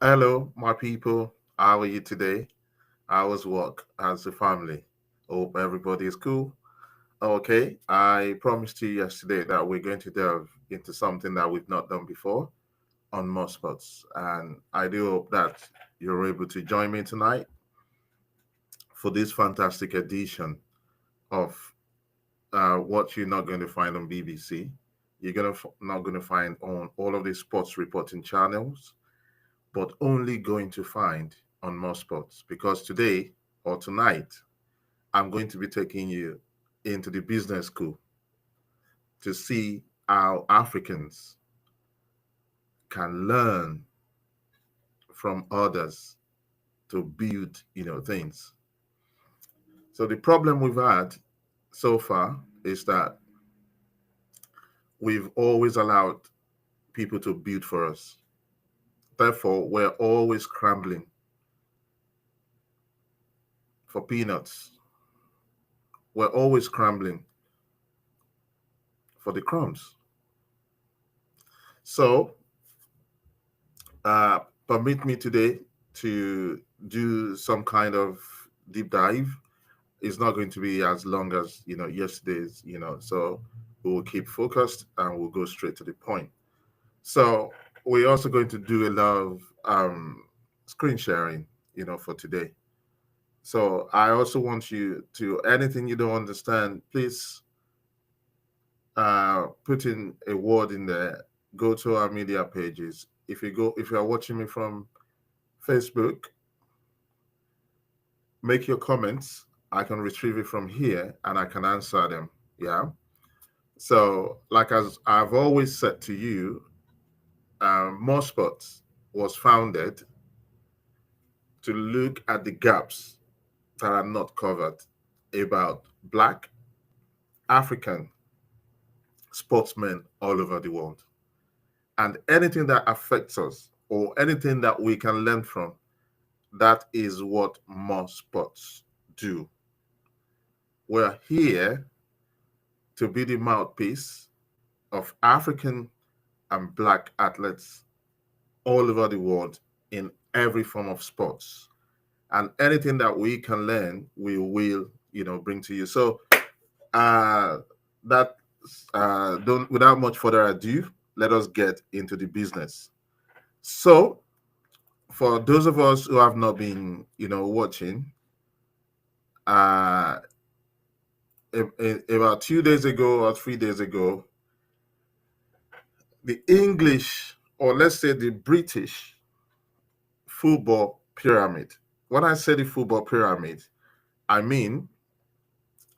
Hello, my people. How are you today? How was work? How's the family? Hope everybody is cool. Okay, I promised you yesterday that we're going to delve into something that we've not done before on more spots. And I do hope that you're able to join me tonight for this fantastic edition of what you're not going to find on BBC. You're not going to find on all of the sports reporting channels, but only going to find on more sports because today or tonight I'm going to be taking you into the business school to see how Africans can learn from others to build, things. So the problem we've had so far is that we've always allowed people to build for us. Therefore, we're always scrambling for peanuts. We're always scrambling for the crumbs. So, permit me today to do some kind of deep dive. It's not going to be as long as yesterday's. So we will keep focused and we'll go straight to the point. So we're also going to do a lot of screen sharing, for today. So I also want you to anything you don't understand, please put in a word in there. Go to our media pages. If you are watching me from Facebook, make your comments. I can retrieve it from here and I can answer them. Yeah. So, like as I've always said to you, More Spots was founded to look at the gaps that are not covered about Black African sportsmen all over the world. And anything that affects us or anything that we can learn from, that is what More Spots do. We're here to be the mouthpiece of African and Black athletes all over the world in every form of sports. And anything that we can learn, we will, bring to you. So uh, that don't without much further ado, let us get into the business. So for those of us who have not been, watching, uh, about 2 days ago or 3 days ago, the English, or let's say the British football pyramid. When I say the football pyramid, I mean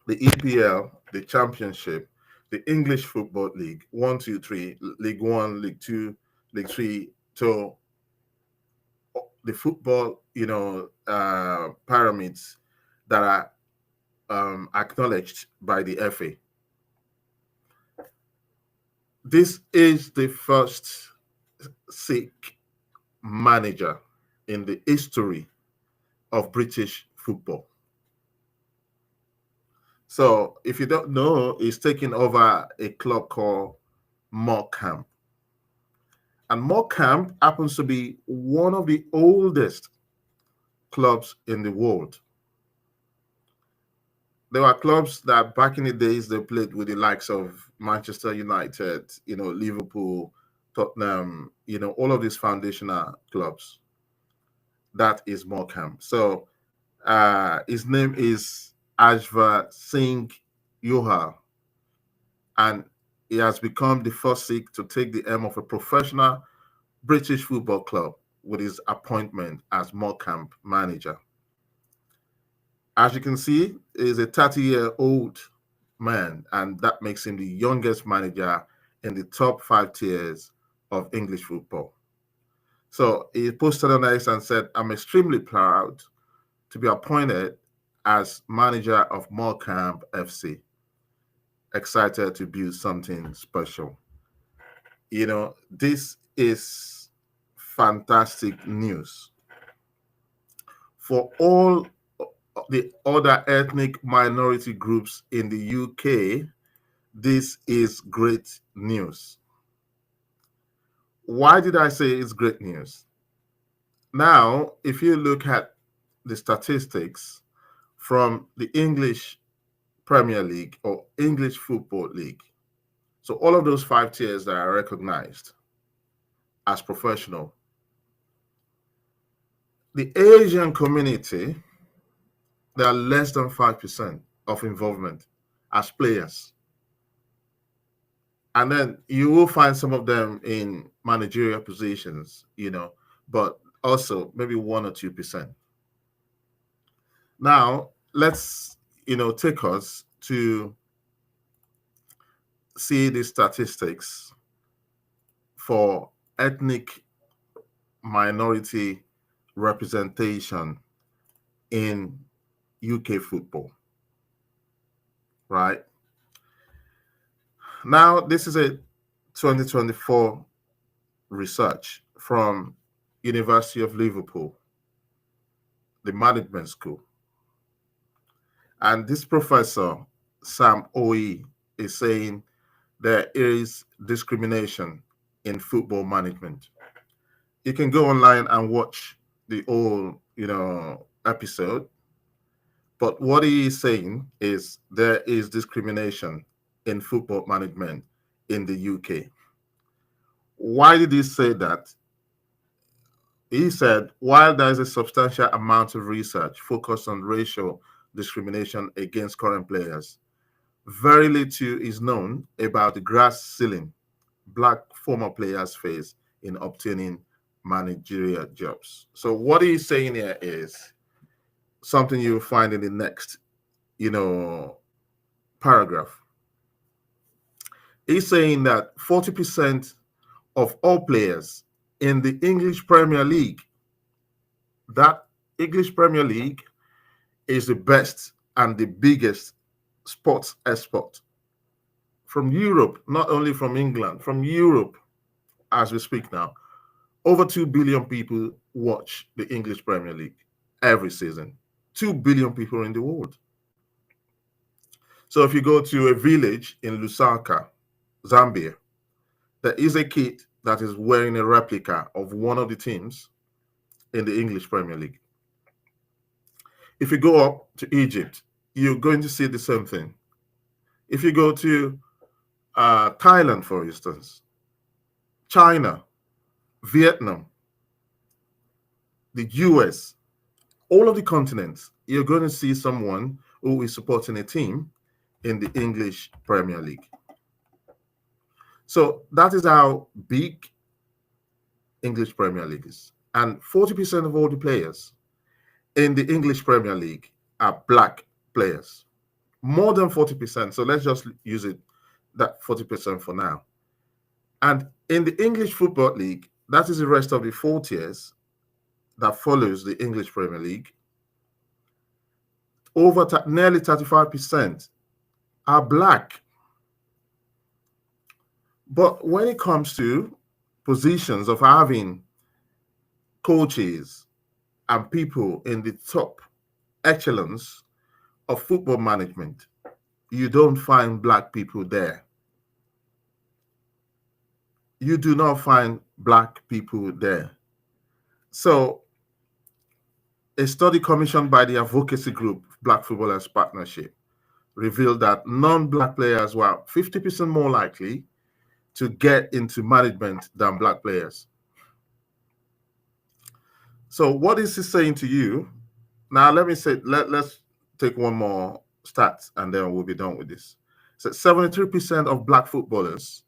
the EPL, the Championship, the English Football League, 1, 2, 3, League One, League Two, League Three. So the football, pyramids that are acknowledged by the FA. This is the first Sikh manager in the history of British football. So, if you don't know, he's taking over a club called Morecambe. And Morecambe happens to be one of the oldest clubs in the world. There were clubs that back in the days they played with the likes of Manchester United, Liverpool, Tottenham, all of these foundational clubs. That is Morecambe. So his name is Ajva Singh Yoha, and he has become the first Sikh to take the aim of a professional British football club with his appointment as Morecambe manager. As you can see, he is a 30-year-old man, and that makes him the youngest manager in the top 5 tiers of English football. So he posted on X and said, I'm extremely proud to be appointed as manager of Morecambe FC. Excited to build something special. This is fantastic news for all the other ethnic minority groups in the UK. This is great news. Why did I say it's great news? Now, if you look at the statistics from the English Premier League or English Football League, so all of those 5 tiers that are recognized as professional, the Asian community, there are less than 5% of involvement as players. And then you will find some of them in managerial positions, but also maybe 1 or 2%. Now, let's, take us to see the statistics for ethnic minority representation in UK football, right? Now, this is a 2024 research from University of Liverpool, the management school. And this professor, Sam Oye, is saying there is discrimination in football management. You can go online and watch the whole, episode. But what he is saying is there is discrimination in football management in the UK. Why did he say that? He said, while there is a substantial amount of research focused on racial discrimination against current players, very little is known about the glass ceiling Black former players face in obtaining managerial jobs. So what he's saying here is something you'll find in the next, paragraph. He's saying that 40% of all players in the English Premier League, that English Premier League is the best and the biggest sports export from Europe, not only from England, from Europe as we speak now. Over 2 billion people watch the English Premier League every season. 2 billion people in the world. So if you go to a village in Lusaka, Zambia, there is a kid that is wearing a replica of one of the teams in the English Premier League. If you go up to Egypt, you're going to see the same thing. If you go to Thailand, for instance, China, Vietnam, the US, all of the continents, you're going to see someone who is supporting a team in the English Premier League. So that is how big English Premier League is. And 40% of all the players in the English Premier League are Black players. More than 40%. So let's just use it, that 40% for now. And in the English Football League, that is the rest of the 4 tiers that follows the English Premier League. Nearly 35% are Black. But when it comes to positions of having coaches and people in the top echelons of football management, you don't find Black people there. You do not find Black people there. So a study commissioned by the advocacy group Black Footballers Partnership revealed that non-Black players were 50% more likely to get into management than Black players. So what is he saying to you? Now let's take one more stat and then we'll be done with this. So 73% of Black footballers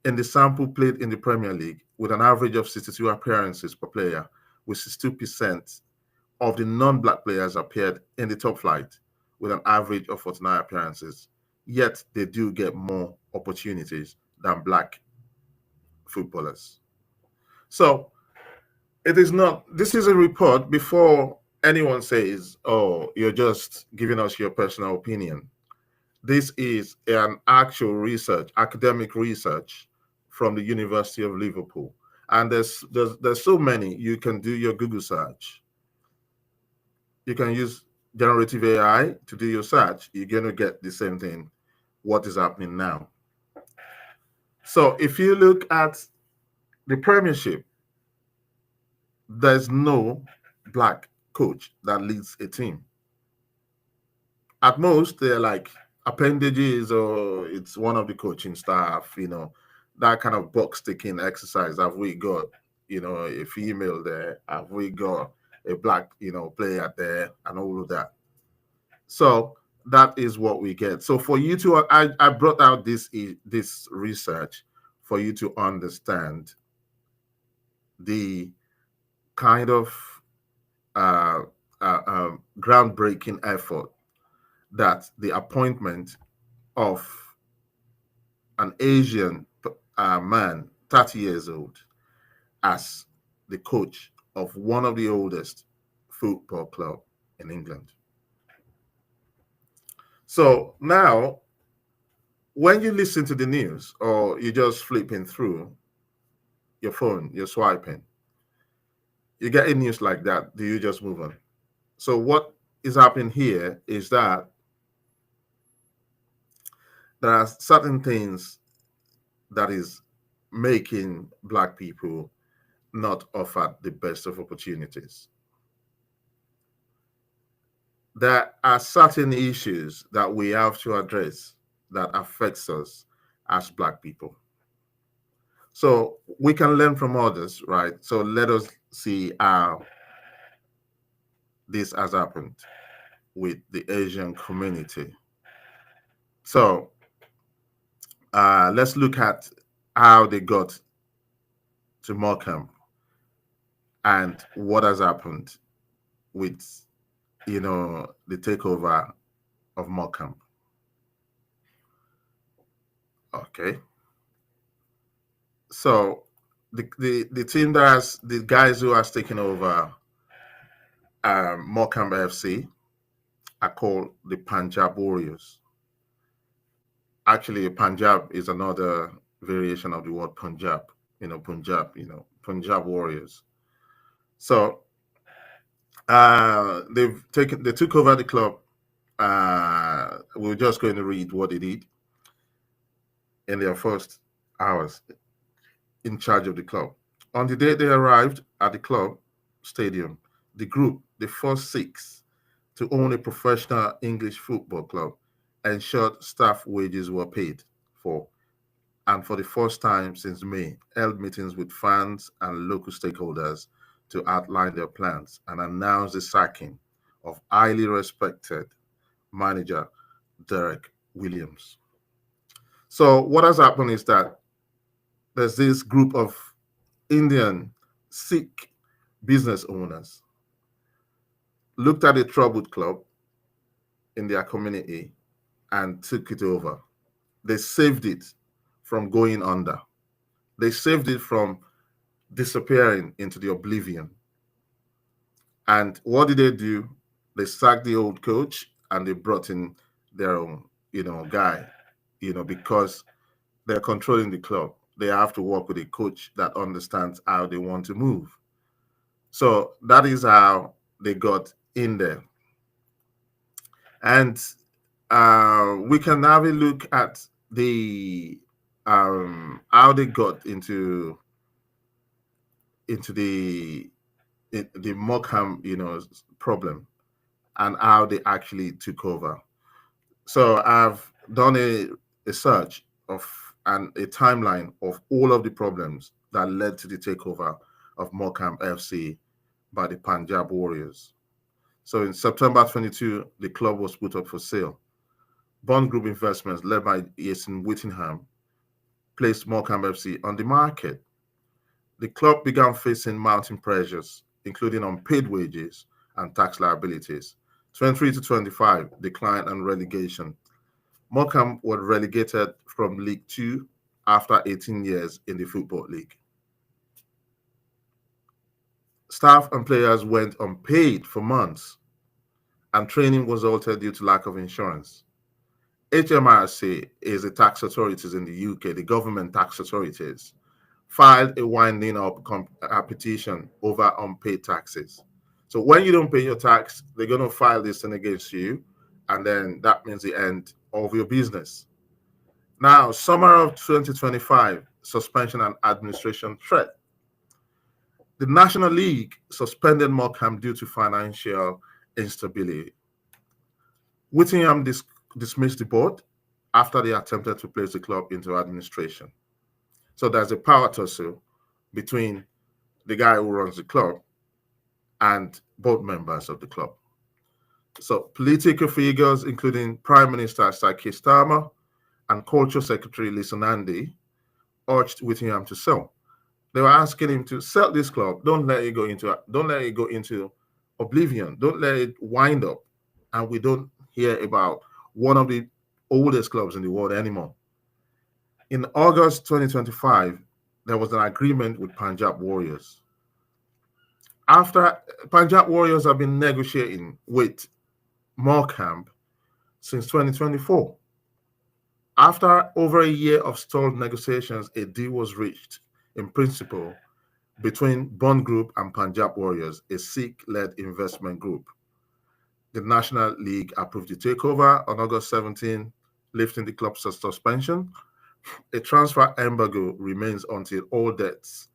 in the sample played in the Premier League with an average of 62 appearances per player, with 62% of the non-Black players appeared in the top flight with an average of 49 appearances. Yet they do get more opportunities than Black footballers. So it is not, this is a report before anyone says, oh, you're just giving us your personal opinion. This is an actual research, academic research from the University of Liverpool. And there's so many. You can do your Google search. You can use generative AI to do your search. You're going to get the same thing, what is happening now. So if you look at the Premiership, there's no black coach that leads a team. At most, they're like appendages, or it's one of the coaching staff, that kind of box ticking exercise. Have we got, a female there? Have we got a black, player there, and all of that? So that is what we get. So for you to, I brought out this research for you to understand the kind of uh, groundbreaking effort that the appointment of an Asian man, 30 years old, as the coach of one of the oldest football club in England. So now, when you listen to the news or you're just flipping through your phone, you're swiping, you get a news like that, do you just move on? So what is happening here is that there are certain things that is making black people not offered the best of opportunities. There are certain issues that we have to address that affects us as black people. So we can learn from others, right? So let us see how this has happened with the Asian community. So let's look at how they got to Morecambe and what has happened with, the takeover of Morecambe. Okay. So the team the guys who has taken over Morecambe FC are called the Punjab Warriors. Actually, Punjab is another variation of the word Punjab. Punjab Warriors. So they took over the club. We're just going to read what they did in their first hours in charge of the club. On the day they arrived at the club stadium, the group, the first Sikhs to own a professional English football club, ensured staff wages were paid for, and for the first time since May, held meetings with fans and local stakeholders to outline their plans and announce the sacking of highly respected manager Derek Williams. So what has happened is that there's this group of Indian Sikh business owners looked at a troubled club in their community and took it over. They saved it from going under. They saved it from disappearing into the oblivion. And what did they do? They sacked the old coach and they brought in their own, guy, because they're controlling the club. They have to work with a coach that understands how they want to move. So that is how they got in there. And we can have a look at the how they got into the Morecambe, problem, and how they actually took over. So I've done a search of and a timeline of all of the problems that led to the takeover of Morecambe FC by the Punjab Warriors. So in September 22, the club was put up for sale. Bond Group Investments, led by Yasin Whittingham, placed Morecambe FC on the market. The club began facing mounting pressures, including unpaid wages and tax liabilities. 23 to 25, decline and relegation. Morecambe were relegated from League Two after 18 years in the Football League. Staff and players went unpaid for months, and training was altered due to lack of insurance. HMRC is the tax authorities in the UK, the government tax authorities, filed a winding up petition over unpaid taxes. So when you don't pay your tax, they're going to file this thing against you, and then that means the end of your business. Now, summer of 2025, suspension and administration threat. The National League suspended Morecambe due to financial instability. Whittingham dismissed the board after they attempted to place the club into administration. So there's a power tussle between the guy who runs the club and board members of the club. So political figures, including Prime Minister Sikh and Culture Secretary Lisanandi, urged Whittingham to sell. They were asking him to sell this club. Don't let it go into oblivion. Don't let it wind up, and we don't hear about one of the oldest clubs in the world anymore. In August 2025, there was an agreement with Punjab Warriors. After Punjab Warriors have been negotiating with Morecambe since 2024. After over a year of stalled negotiations, a deal was reached in principle between Bond Group and Punjab Warriors, a Sikh-led investment group. The National League approved the takeover on August 17, lifting the club's suspension. A transfer embargo remains until all debts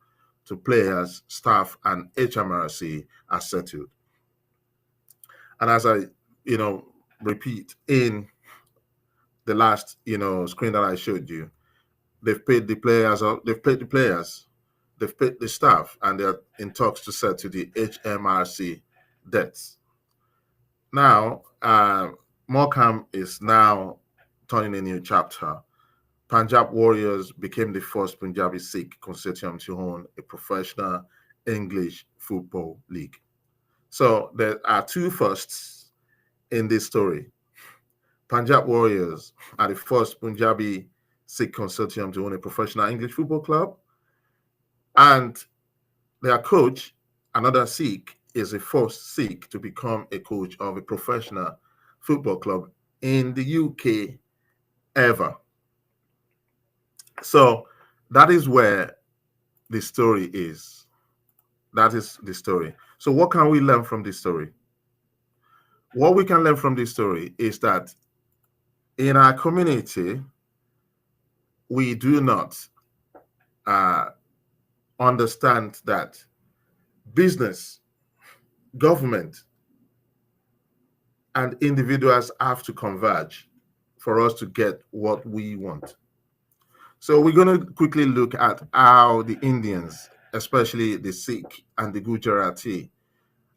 to players, staff, and HMRC are settled. And as I, repeat in the last, screen that I showed you, they've paid the players, they've paid the staff, and they're in talks to settle the HMRC debts. Now, Morecambe is now turning a new chapter. Punjab Warriors became the first Punjabi Sikh consortium to own a professional English football league. So there are two firsts in this story. Punjab Warriors are the first Punjabi Sikh consortium to own a professional English football club, and their coach, another Sikh, is the first Sikh to become a coach of a professional football club in the UK ever. So that is where the story is. That is the story. So what can we learn from this story? What we can learn from this story is that in our community, we do not understand that business, government, and individuals have to converge for us to get what we want. So we're going to quickly look at how the Indians, especially the Sikh and the Gujarati,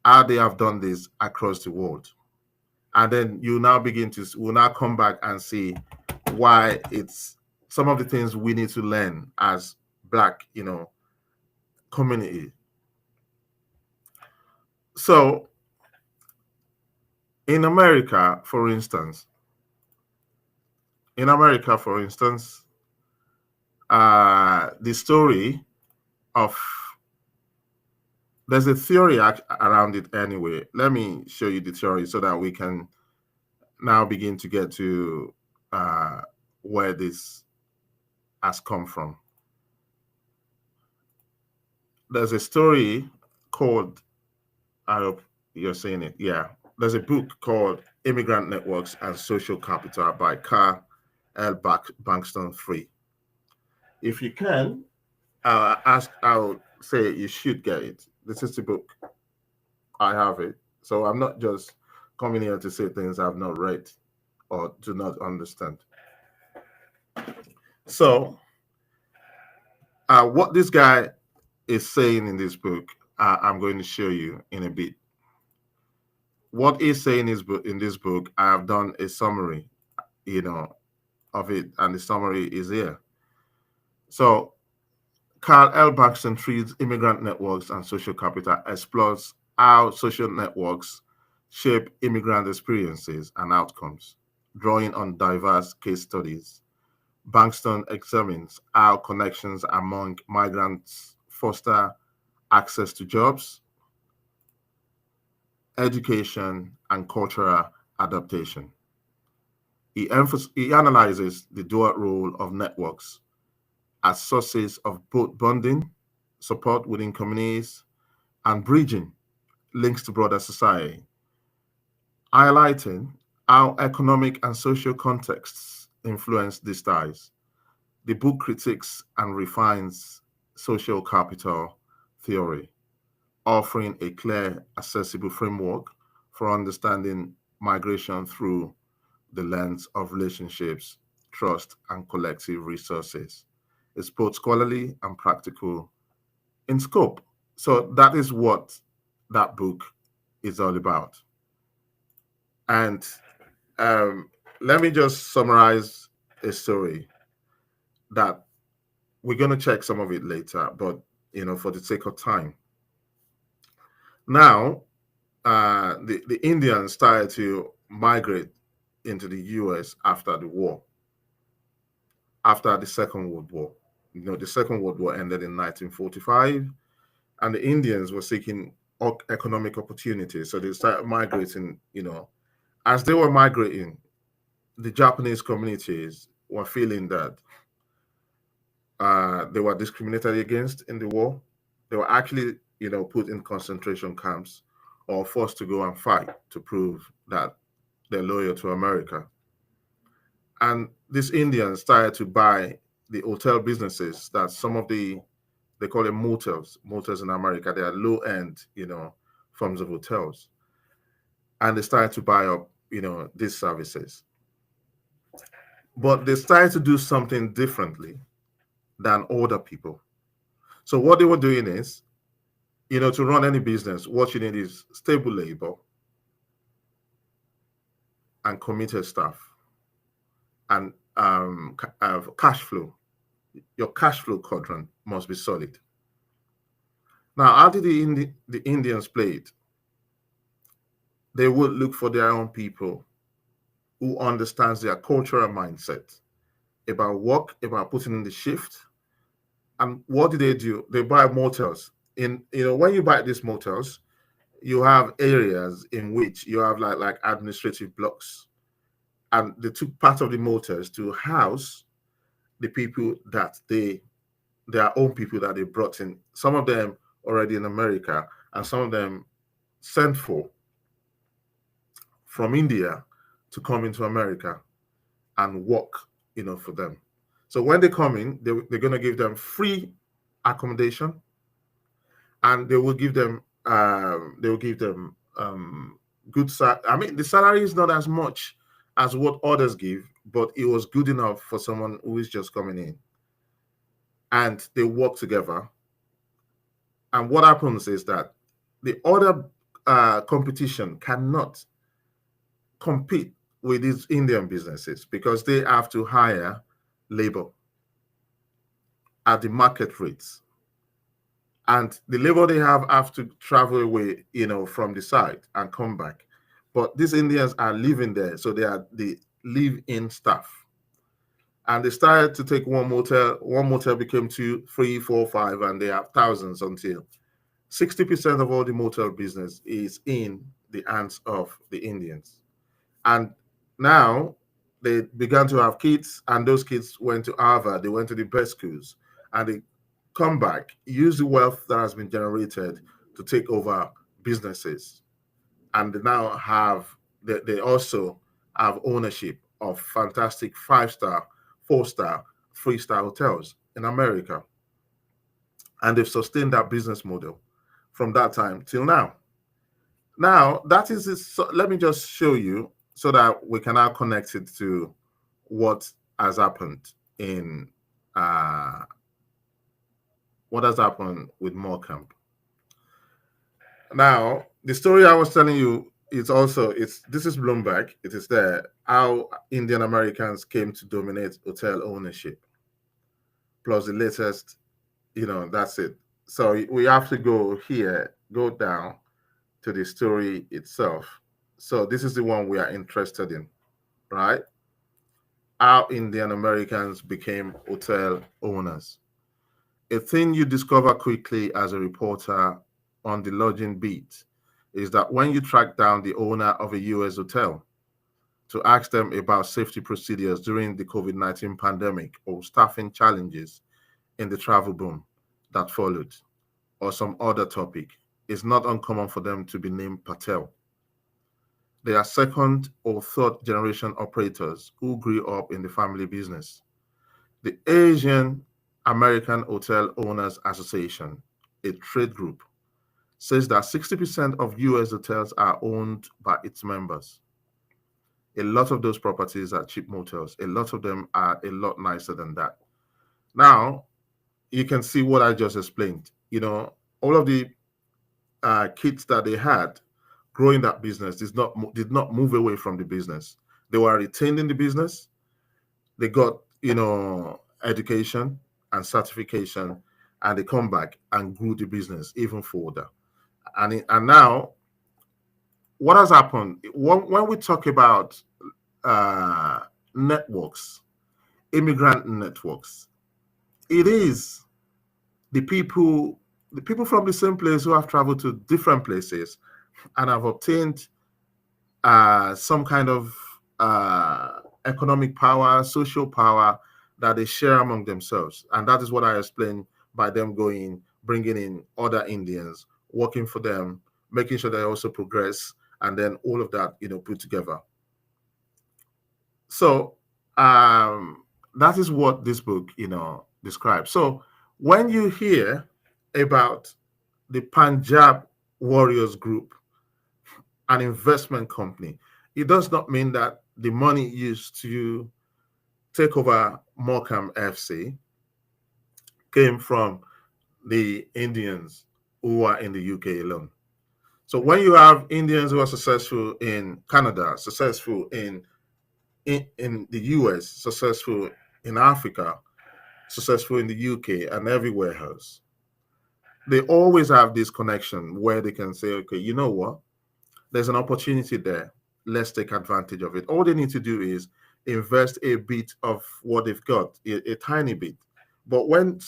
how they have done this across the world. And then we'll now come back and see why it's some of the things we need to learn as Black, community. So in America, for instance, the story of, there's a theory around it anyway. Let me show you the theory so that we can now begin to get to where this has come from. There's a story called, I hope you're seeing it. Yeah. There's a book called Immigrant Networks and Social Capital by Carl L. Bankston Free. If you can, I would say you should get it. This is the book. I have it. So I'm not just coming here to say things I've not read or do not understand. So what this guy is saying in this book, I'm going to show you in a bit. What he's saying in this book, I have done a summary, of it, and the summary is here. So Carl L. Bankston Free's Immigrant Networks and Social Capital explores how social networks shape immigrant experiences and outcomes, drawing on diverse case studies. Bankston examines how connections among migrants foster access to jobs, education, and cultural adaptation. He analyzes the dual role of networks as sources of both bonding, support within communities, and bridging links to broader society, highlighting how economic and social contexts influence these ties. The book critiques and refines social capital theory. offering a clear, accessible framework for understanding migration through the lens of relationships, trust, and collective resources. It's both scholarly and practical in scope. So that is what that book is all about. And um, let me just summarize a story that we're going to check some of it later, but for the sake of time. Now, the Indians started to migrate into the US after the war, after the Second World War. The Second World War ended in 1945, and the Indians were seeking economic opportunities. So they started migrating, As they were migrating, the Japanese communities were feeling that they were discriminated against in the war. They were actually, put in concentration camps or forced to go and fight to prove that they're loyal to America. And these Indians started to buy the hotel businesses that some of they call them motels in America. They are low end, forms of hotels. And they started to buy up, these services. But they started to do something differently than other people. So what they were doing is, to run any business, what you need is stable labor and committed staff and cash flow. Your cash flow quadrant must be solid. Now, how did the Indians play it? They would look for their own people who understands their cultural mindset about work, about putting in the shift. And what do? They buy motels. When you buy these motels, you have areas in which you have like administrative blocks, and they took part of the motels to house the people that their own people that they brought in. Some of them already in America, and some of them sent from India to come into America and work, for them. So when they come in, they're going to give them free accommodation, and they will give them good salary. I mean, the salary is not as much as what others give, but it was good enough for someone who is just coming in. And they work together. And what happens is that the other competition cannot compete with these Indian businesses because they have to hire labor at the market rates. And the labor they have to travel away, from the site and come back. But these Indians are living there, so they are the live-in staff. And they started to take one motel. One motel became 2, 3, 4, 5, and they have thousands until 60% of all the motel business is in the hands of the Indians. And now they began to have kids, and those kids went to Harvard. They went to the best schools, and they come back, use the wealth that has been generated to take over businesses. And they also have ownership of fantastic 5-star, 4-star, 3-star hotels in America. And they've sustained that business model from that time till now. Now, that is it. So let me just show you so that we can now connect it to what has happened with Morecambe. Now, the story I was telling you is this is Bloomberg. It is there how Indian Americans came to dominate hotel ownership. Plus the latest, that's it. So we have to go down to the story itself. So this is the one we are interested in, right? How Indian Americans became hotel owners. A thing you discover quickly as a reporter on the lodging beat is that when you track down the owner of a US hotel to ask them about safety procedures during the COVID-19 pandemic or staffing challenges in the travel boom that followed, or some other topic, it's not uncommon for them to be named Patel. They are second or third generation operators who grew up in the family business. The Asian American Hotel Owners Association, a trade group, says that 60% of US hotels are owned by its members. A lot of those properties are cheap motels. A lot of them are a lot nicer than that. Now, you can see what I just explained. All of the kids that they had growing that business did not move away from the business. They were retained in the business. They got education and certification, and they come back and grew the business even further. And now, what has happened when we talk about networks, immigrant networks? It is the people from the same place who have traveled to different places and have obtained some kind of economic power, social power that they share among themselves. And that is what I explained by them bringing in other Indians, working for them, making sure they also progress, and then all of that, put together. So that is what this book, describes. So when you hear about the Punjab Warriors Group, an investment company, it does not mean that the money used to take over Morecambe FC came from the Indians who are in the UK alone. So when you have Indians who are successful in Canada, successful in the US, successful in Africa, successful in the UK, and everywhere else, they always have this connection where they can say, okay, you know what? There's an opportunity there. Let's take advantage of it. All they need to do is invest a bit of what they've got, a tiny bit. But when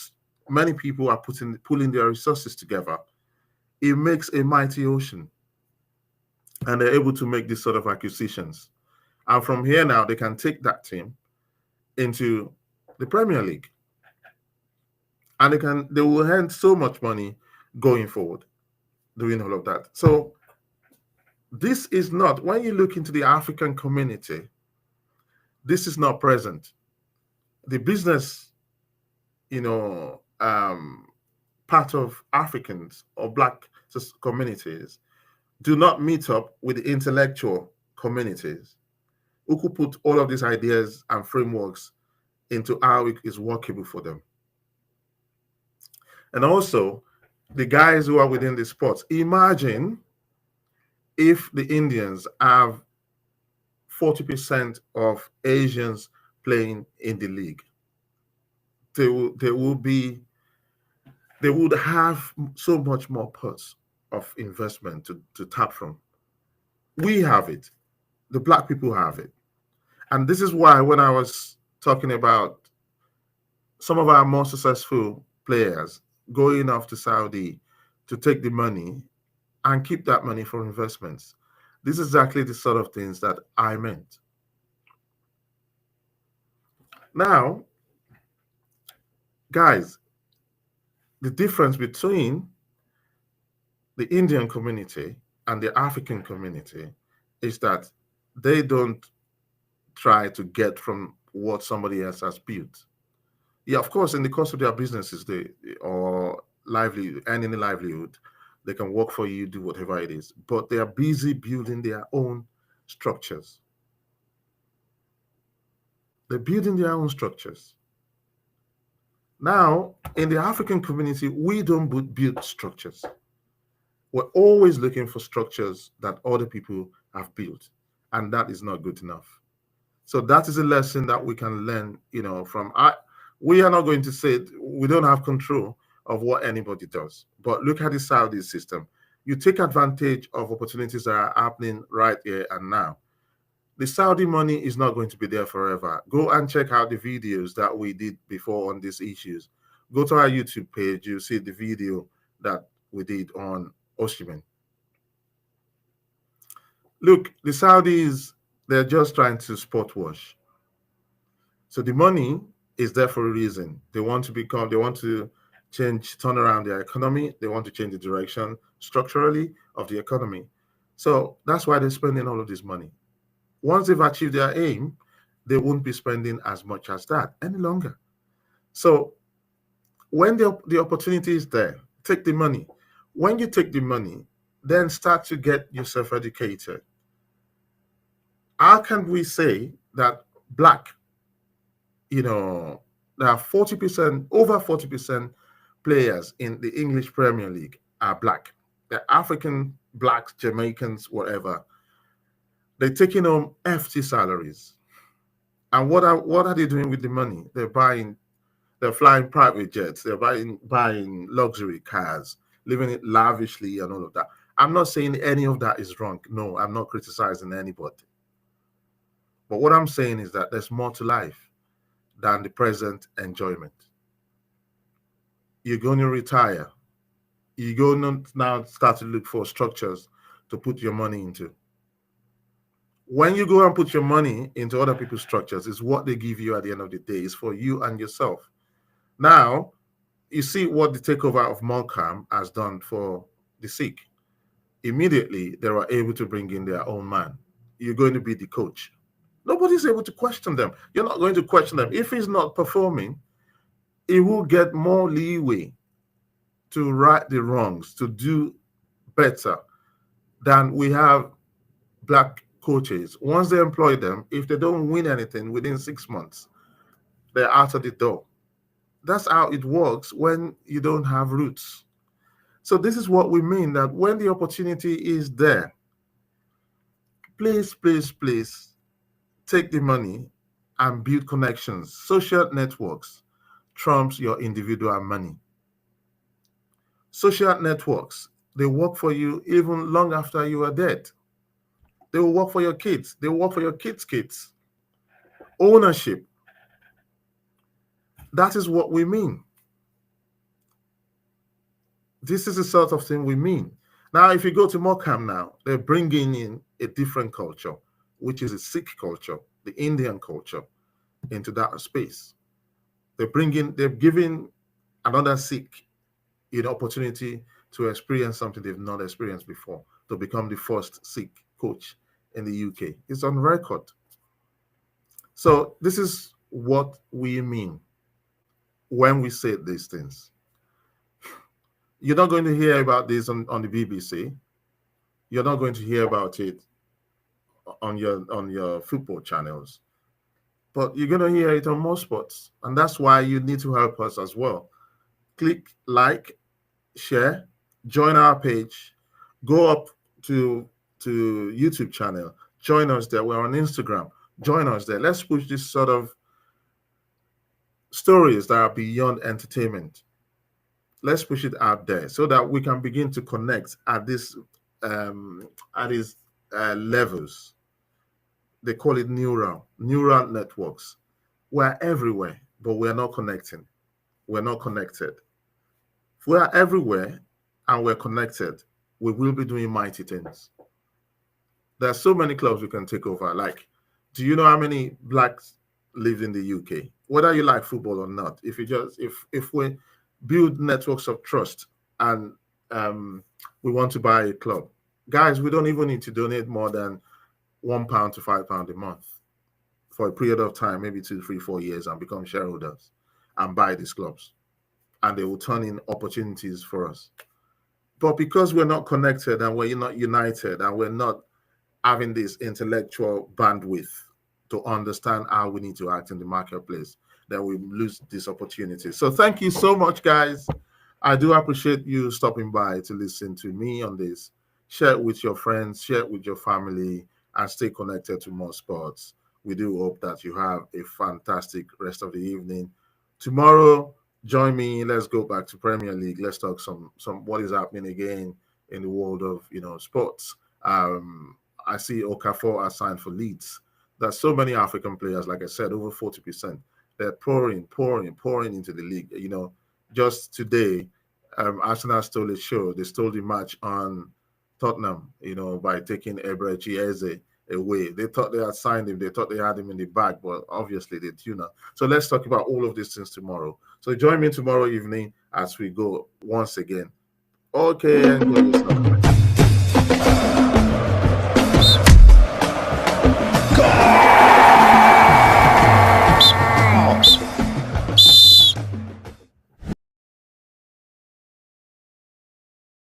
many people are pulling their resources together, it makes a mighty ocean. And they're able to make these sort of acquisitions. And from here now, they can take that team into the Premier League. And they will earn so much money going forward, doing all of that. So this is not, when you look into the African community, this is not present. The business, part of Africans or Black communities do not meet up with the intellectual communities who could put all of these ideas and frameworks into how it is workable for them. And also, the guys who are within the sports, imagine if the Indians have 40% of Asians playing in the league. They would have so much more pots of investment to tap from. We have it. The Black people have it. And this is why when I was talking about some of our more successful players going off to Saudi to take the money and keep that money for investments, this is exactly the sort of things that I meant. Now, guys, the difference between the Indian community and the African community is that they don't try to get from what somebody else has built. Yeah, of course, in the course of their businesses, earning a livelihood, they can work for you, do whatever it is, but they are busy building their own structures. They're building their own structures. Now, in the African community, we don't build structures. We're always looking for structures that other people have built, and that is not good enough. So that is a lesson that we can learn, from. We are not going to say we don't have control of what anybody does, but look at the Saudi system. You take advantage of opportunities that are happening right here and now. The Saudi money is not going to be there forever. Go and check out the videos that we did before on these issues. Go to our YouTube page. You'll see the video that we did on Osimhen. Look, the Saudis, they're just trying to sport wash. So the money is there for a reason. They want to turn around their economy. They want to change the direction structurally of the economy. So that's why they're spending all of this money. Once they've achieved their aim, they won't be spending as much as that any longer. So when the opportunity is there, take the money. When you take the money, then start to get yourself educated. How can we say that black, there are 40%, over 40% players in the English Premier League are black? They're African, blacks, Jamaicans, whatever. They're taking home hefty salaries. And what are they doing with the money? They're flying private jets, they're buying luxury cars, living it lavishly and all of that. I'm not saying any of that is wrong. No, I'm not criticizing anybody. But what I'm saying is that there's more to life than the present enjoyment. You're going to retire. You're going to now start to look for structures to put your money into. When you go and put your money into other people's structures, it's what they give you at the end of the day. It's for you and yourself. Now, you see what the takeover of Morecambe has done for the Sikh. Immediately, they were able to bring in their own man. You're going to be the coach. Nobody's able to question them. You're not going to question them. If he's not performing, he will get more leeway to right the wrongs, to do better than we have black coaches. Once they employ them, if they don't win anything within 6 months, they're out of the door. That's how it works when you don't have roots. So this is what we mean, that when the opportunity is there, please, please, please take the money and build connections. Social networks trumps your individual money. Social networks, they work for you even long after you are dead. They will work for your kids. They will work for your kids' kids. Ownership. That is what we mean. This is the sort of thing we mean. Now, if you go to Morecambe now, they're bringing in a different culture, which is a Sikh culture, the Indian culture, into that space. They're giving another Sikh an opportunity to experience something they've not experienced before, to become the first Sikh coach in the UK. It's on record. So this is what we mean when we say these things. You're not going to hear about this on the BBC. You're not going to hear about it on your football channels. But you're going to hear it on most sports. And that's why you need to help us as well. Click like, share, join our page, go up to YouTube channel, join us there. We're on Instagram, join us there. Let's push this sort of stories that are beyond entertainment. Let's push it out there so that we can begin to connect at these levels. They call it neural networks. We're everywhere, but we're not connecting. We're not connected. If we are everywhere and we're connected, we will be doing mighty things. There are so many clubs we can take over. Like, do you know how many blacks live in the UK? Whether you like football or not, if we build networks of trust and we want to buy a club, guys, we don't even need to donate more than £1 to £5 a month for a period of time, maybe 2, 3, 4 years, and become shareholders and buy these clubs. And they will turn in opportunities for us. But because we're not connected and we're not united and we're not having this intellectual bandwidth to understand how we need to act in the marketplace, then we lose this opportunity. So thank you so much, guys. I do appreciate you stopping by to listen to me on this. Share it with your friends, share it with your family, and stay connected to more sports. We do hope that you have a fantastic rest of the evening. Tomorrow, join me. Let's go back to Premier League. Let's talk some what is happening again in the world of sports. I see Okafor are signed for Leeds. There's so many African players, like I said, over 40%. They're pouring into the league. Just today, Arsenal stole a show. They stole the match on Tottenham, by taking Eberechi Eze away. They thought they had signed him. They thought they had him in the bag, but obviously they do not. So let's talk about all of these things tomorrow. So join me tomorrow evening as we go once again. Okay, enjoy yourself.